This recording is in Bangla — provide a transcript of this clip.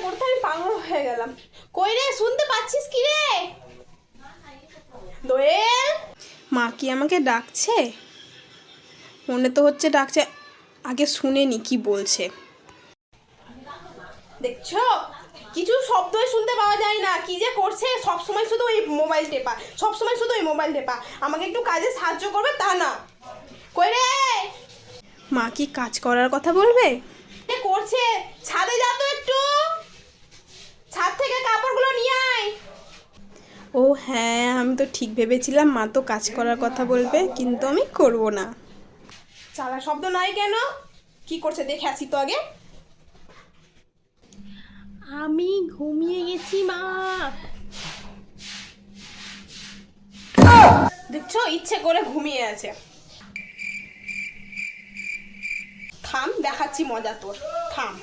করতে আমি পাগল হয়ে গেলাম। কই রে, শুনতে পাচ্ছিস কি রে? দোয়েল, মা কি আমাকে ডাকছে? মনে তো হচ্ছে ডাকছে, আগে শুনে নি কি বলছে। দেখছো, কিছু শব্দই শুনতে পাওয়া যায় না। কি যে করছে, সব সময় শুধু ওই মোবাইল টেপা, সব সময় শুধু ওই মোবাইল টেপা। আমাকে একটু কাজে সাহায্য করবে তা না। কই রে? মা কি কাজ করার কথা বলবে? করছে, ছাদে যা তো একটু, ছাদ থেকে কাপড়গুলো নিয়ে আয়। ও হ্যাঁ, আমি তো ঠিক ভেবেছিলাম মা তো কাজ করার কথা বলবে, কিন্তু আমি করব না। চালা শব্দ নাই কেন? কি করছে দেখে আসি তো আগে। আমি ঘুমিয়ে গেছি মা। দেখছো, ইচ্ছে করে ঘুমিয়ে আছে। থাম, দেখাচ্ছি মজা তোর, থাম।